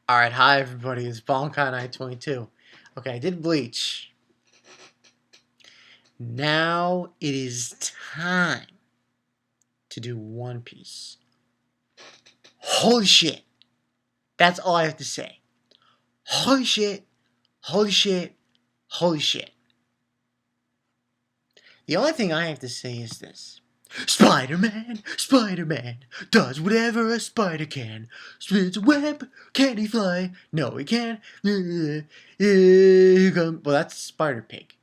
Alright, hi everybody, it's Bonkai922. Okay, I did Bleach. Now it is time to do One Piece. Holy shit! That's all I have to say. Holy shit, holy shit, holy shit. The only thing I have to say is this. Spider-Man, Spider-Man, does whatever a spider can. Spins a web, can he fly? No, he can't. Well, that's Spider-Pig.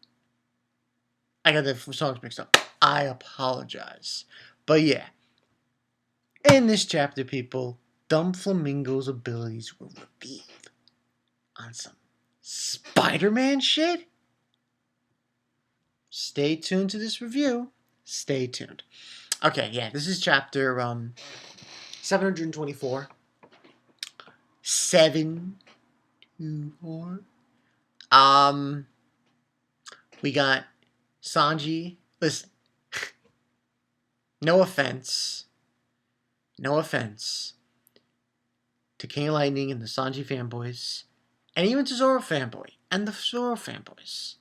I got the songs mixed up. I apologize. But yeah, in this chapter, people, Doflamingo's abilities were revealed on some Spider-Man shit. Stay tuned to this review. Stay tuned. Okay, yeah, this is chapter 724. 724. We got Sanji. Listen. No offense to King Lightning and the Sanji fanboys, and even to Zoro fanboy and the Zoro fanboys.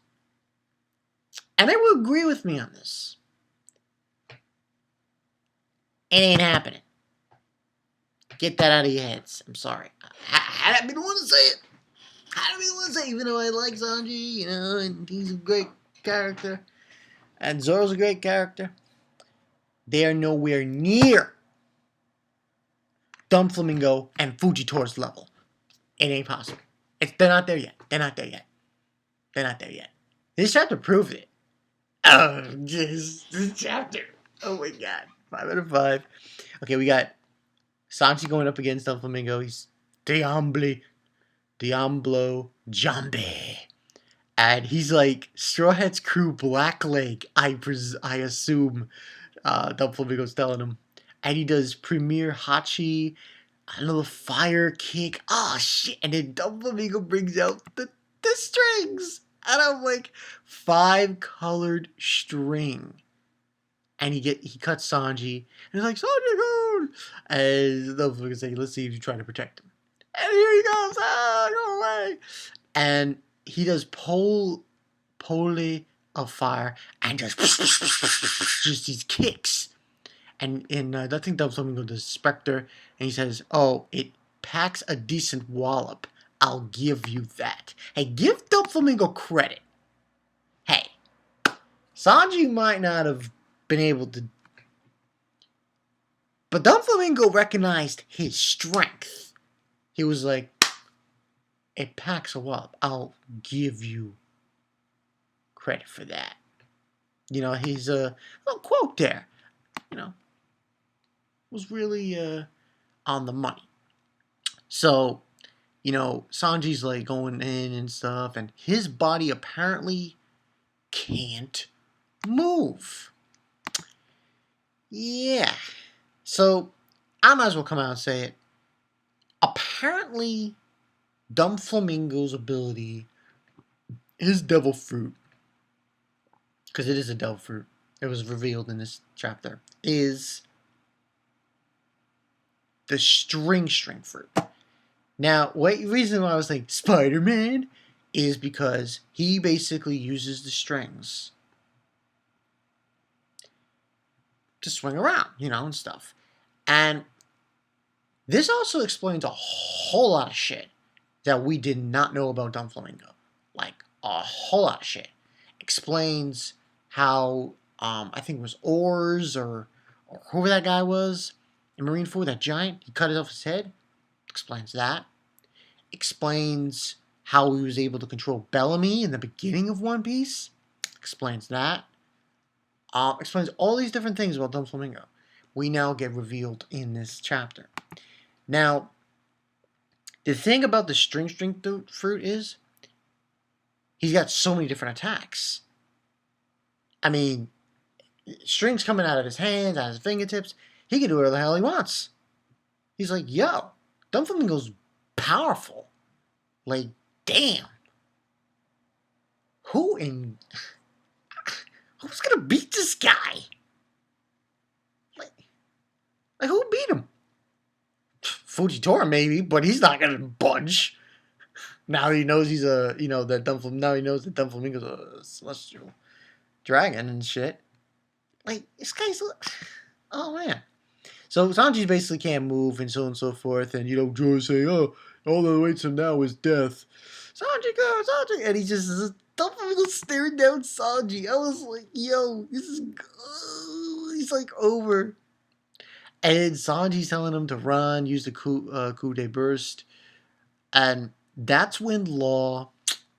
And they will agree with me on this. It ain't happening. Get that out of your heads. I'm sorry. I didn't want to say it. Even though I like Sanji, and he's a great character, and Zoro's a great character, they are nowhere near Doflamingo and Fujitori's level. It ain't possible. They're not there yet. This chapter proved it. Oh, this chapter. Oh my god. 5 out of 5. Okay, we got Sanji going up against Doflamingo. He's Diablo Jambe. And he's like Straw Hat's crew Blackleg, I assume Doflamingo's telling him. And he does Premier Hachi, another fire kick. Oh shit. And then Doflamingo brings out the strings. And I'm like, 5-colored string. And he cuts Sanji. And he's like, Sanji, and Doflamingo's like, let's see if you try to protect him. And here he goes. Go away. And he does pole of fire and just these kicks. And I think Doflamingo does Spectre. And he says, oh, it packs a decent wallop. I'll give you that. Hey, give Doflamingo credit. Hey, Sanji might not have been able to, but Doflamingo recognized his strength. He was like, it packs a wallop. I'll give you credit for that. He's a little quote there. Was really on the money. So, Sanji's like going in and stuff, and his body apparently can't move. Yeah. So, I might as well come out and say it. Apparently, Doflamingo's ability, his devil fruit, because it is a devil fruit, it was revealed in this chapter, is the string fruit. Now, the reason why I was like, Spider-Man, is because he basically uses the strings to swing around, and stuff. And this also explains a whole lot of shit that we did not know about Doflamingo. Like, a whole lot of shit. Explains how, I think it was Oars, or whoever that guy was, in Marineford, that giant, he cut it off his head. Explains that. Explains how he was able to control Bellamy in the beginning of One Piece. Explains that. Explains all these different things about Doflamingo. We now get revealed in this chapter. Now, the thing about the string fruit is, he's got so many different attacks. I mean, strings coming out of his hands, out of his fingertips. He can do whatever the hell he wants. He's like, yo, Doflamingo's powerful. Like, damn. Who's gonna beat this guy? Like who beat him? Fujitora maybe, but he's not gonna budge. Now he knows he's a, now he knows that Doflamingo's a celestial dragon and shit. Like, this guy's, oh man. So Sanji basically can't move and so on and so forth, and Joy say, oh, all that awaits him now is death. Sanji, go, Sanji, and he just Doflamingo staring down Sanji. I was like, yo, this is, he's like over. And Sanji's telling him to run, use the coup de burst, and that's when Law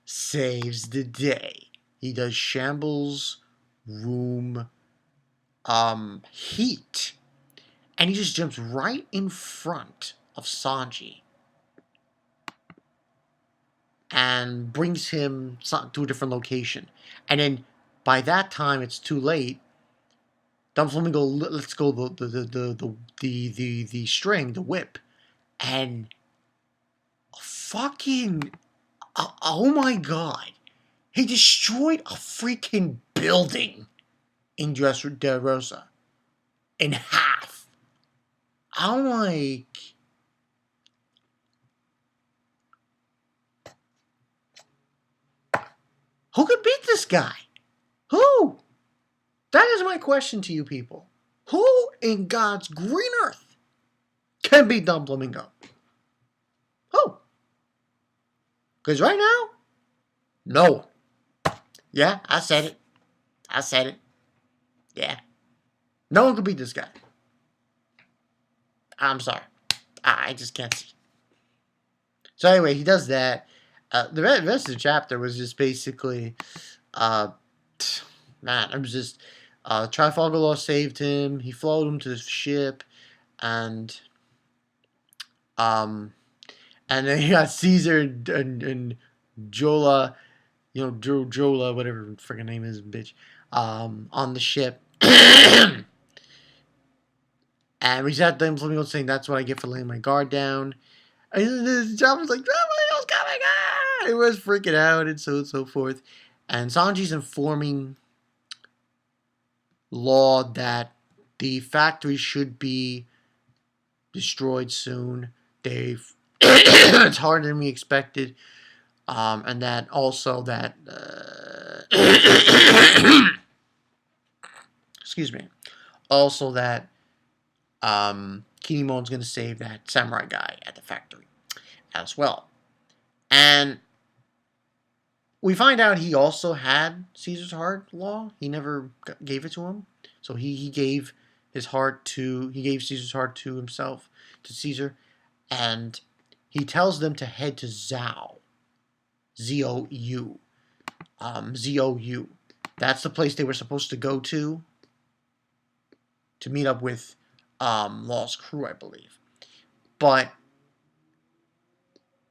saves the day. He does shambles room heat. And he just jumps right in front of Sanji. And brings him to a different location. And then by that time it's too late. Doflamingo lets go the string, the whip. And fucking, oh my god, he destroyed a freaking building in Dressrosa in half. I'm like, who could beat this guy? Who? That is my question to you people. Who in God's green earth can beat Doflamingo? Who? Because right now, no. Yeah, I said it. I said it. Yeah. No one can beat this guy. I'm sorry. I just can't see. So anyway, he does that. The rest of the chapter was just basically, man, it was just, Trafalgar Law saved him. He followed him to the ship, and then you got Caesar and Jola, Jola, whatever her freaking name is, bitch, on the ship. And we sat there, Flamingo saying, that's what I get for laying my guard down. And the job was like, Flamingo's coming on! It was freaking out and so forth. And Sanji's informing Law that the factory should be destroyed soon. It's harder than we expected. And that also that excuse me. Also that Kinemon's going to save that samurai guy at the factory as well. And we find out he also had Caesar's heart, Law. He never gave it to him. So he gave his heart to, he gave Caesar's heart to himself, to Caesar. And he tells them to head to Zhou. Z-O-U. Z-O-U. That's the place they were supposed to go to meet up with Law's crew, I believe. But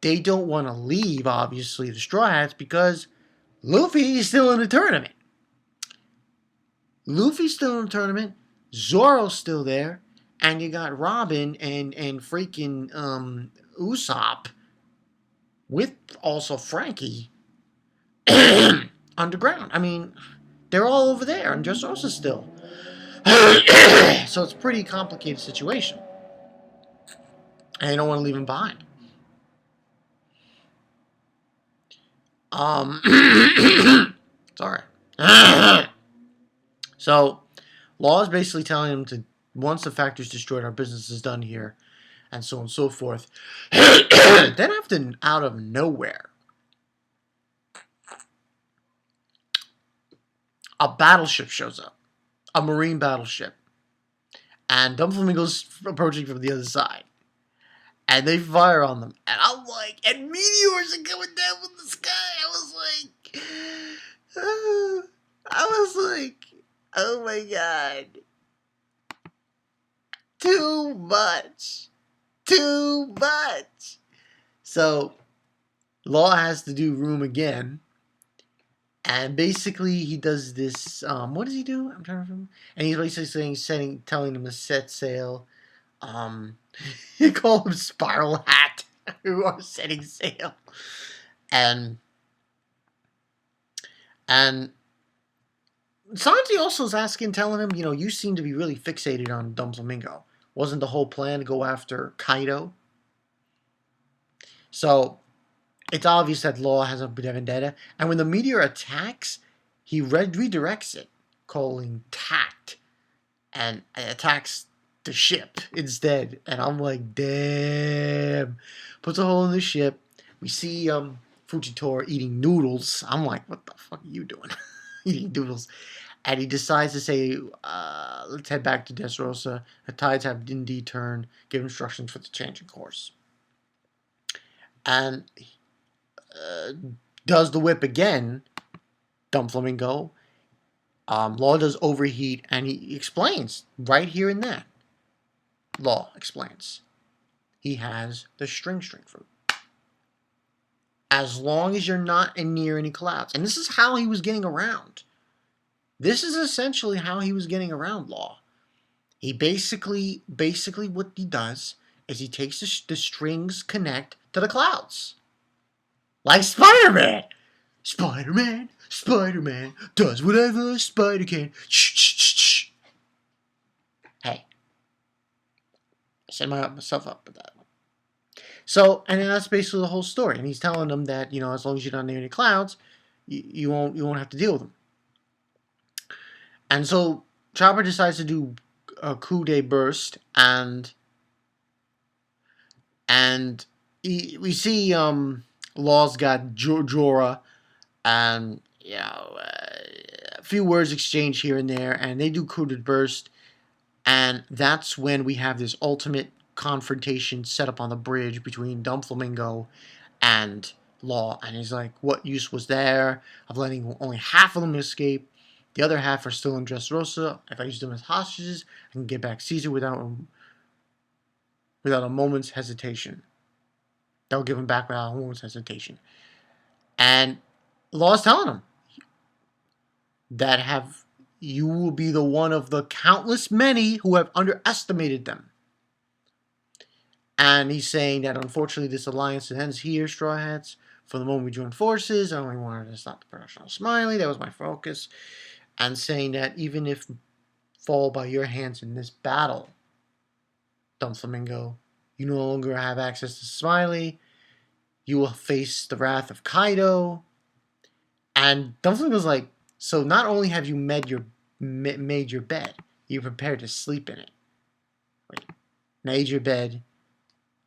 they don't want to leave, obviously, the Straw Hats, because Luffy is still in the tournament. Luffy's still in the tournament. Zoro's still there. And you got Robin and freaking Usopp with also Frankie underground. I mean, they're all over there, and Dressrosa still. So it's a pretty complicated situation. And you don't want to leave him behind. Sorry. So, Law is basically telling him to, once the factory's destroyed, our business is done here, and so on and so forth. Then out of nowhere, a battleship shows up. A marine battleship. And Doflamingo's approaching from the other side. And they fire on them. And I'm like, and meteors are coming down from the sky. I was like, oh my god. Too much. So, Law has to do room again. And basically, he does this. What does he do? I'm trying to remember. And he's basically telling them to set sail. You call him Spiral Hat, who are setting sail. And Sanji also is telling him, you seem to be really fixated on Doflamingo. Wasn't the whole plan to go after Kaido? So it's obvious that Law has a vendetta, and when the meteor attacks, he redirects it, calling tact, and attacks the ship instead. And I'm like, damn. Puts a hole in the ship. We see Fujitora eating noodles. I'm like, what the fuck are you doing? Eating noodles. And he decides to say, let's head back to Dressrosa. The tides have indeed turned. Give instructions for the changing course. And does the whip again, Doflamingo. Law does overheat, and he explains right here and then. Law explains. He has the string fruit. As long as you're not near any clouds. And this is how he was getting around. This is essentially how he was getting around Law. He basically what he does is he takes the strings connect to the clouds. Like Spider-Man. Spider-Man does whatever a spider can. Shh. Hey. I set myself up with that one. So, and that's basically the whole story. And he's telling them that, as long as you're not near any clouds, you won't have to deal with them. And so Chopper decides to do a coup de burst, and we see Law's got Jorah, and a few words exchanged here and there, and they do coup de burst, and that's when we have this ultimate confrontation set up on the bridge between Doflamingo and Law, and he's like, what use was there of letting only half of them escape? The other half are still in Dressrosa. If I use them as hostages, I can get back Caesar without a moment's hesitation. They'll give him back without a moment's hesitation. And Law's telling him that you will be the one of the countless many who have underestimated them. And he's saying that unfortunately this alliance ends here, Straw Hats. For the moment we joined forces, I only wanted to stop the production of Smiley. That was my focus. And saying that even if fall by your hands in this battle, Doflamingo, you no longer have access to Smiley. You will face the wrath of Kaido. And Doflamingo's like, so not only have you made your bed, you're prepared to sleep in it. Wait, made your bed,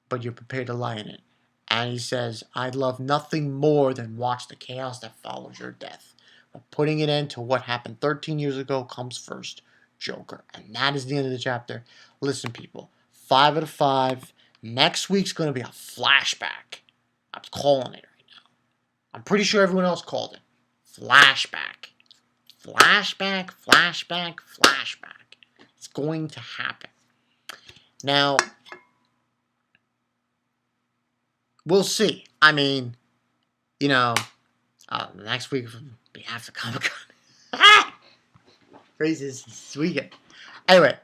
but you're prepared to lie in it. And he says, I'd love nothing more than watch the chaos that follows your death. But putting an end to what happened 13 years ago comes first, Joker. And that is the end of the chapter. Listen, people, 5 out of 5. Next week's going to be a flashback. I'm calling it right now. I'm pretty sure everyone else called it. Flashback. Flashback. It's going to happen. Now, we'll see. I mean, next week will be after Comic-Con. Phrases this weekend. Anyway,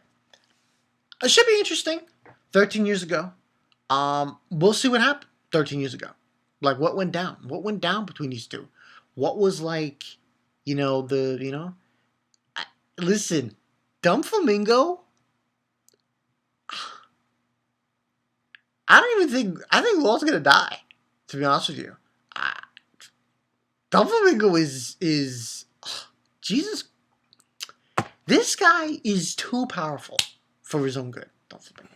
it should be interesting. 13 years ago. We'll see what happened 13 years ago. Like, what went down? What went down between these two? What was like, listen, Doflamingo, I think Law's gonna die, to be honest with you. Doflamingo is Jesus. This guy is too powerful for his own good. Doflamingo.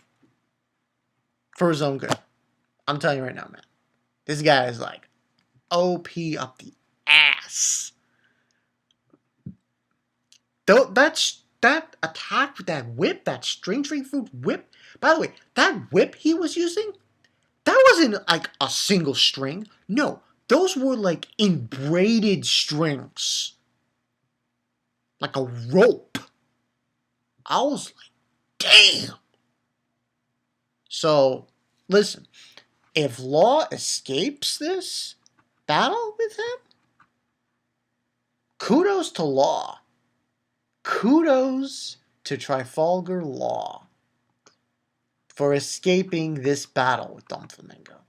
For his own good. I'm telling you right now, man. This guy is like OP up the ass. That attack with that whip, that string fruit whip. By the way, that whip he was using, that wasn't like a single string. No, those were like braided strings. Like a rope. I was like, damn. So, listen. If Law escapes this battle with him, kudos to Law. Kudos to Trafalgar Law for escaping this battle with Doflamingo.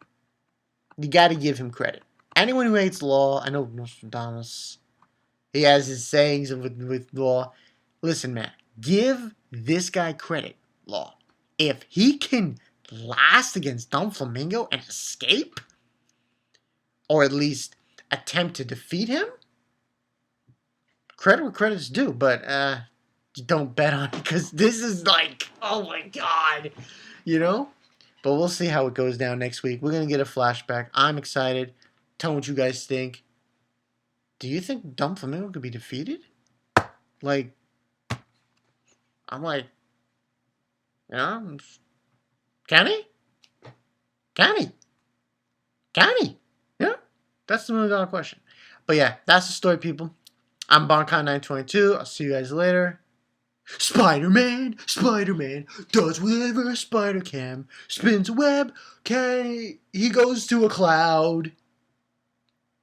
You gotta give him credit. Anyone who hates Law, I know Nostradamus, he has his sayings with Law. Listen, man, give this guy credit, Law. If he can last against Doflamingo and escape, or at least attempt to defeat him, credit where credit's due. But don't bet on it, because this is like, oh my god, you know? But we'll see how it goes down next week. We're going to get a flashback. I'm excited. Tell me what you guys think. Do you think Doflamingo could be defeated? Like, I'm like, yeah, can he? Can he? Can he? Yeah, that's the $1 million question. But yeah, that's the story, people. I'm Bonkai922. I'll see you guys later. Spider-Man does whatever a spider can. Spins a web, he goes to a cloud.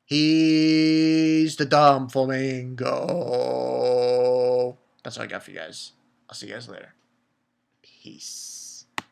He's the Doflamingo. That's all I got for you guys. I'll see you guys later. Peace.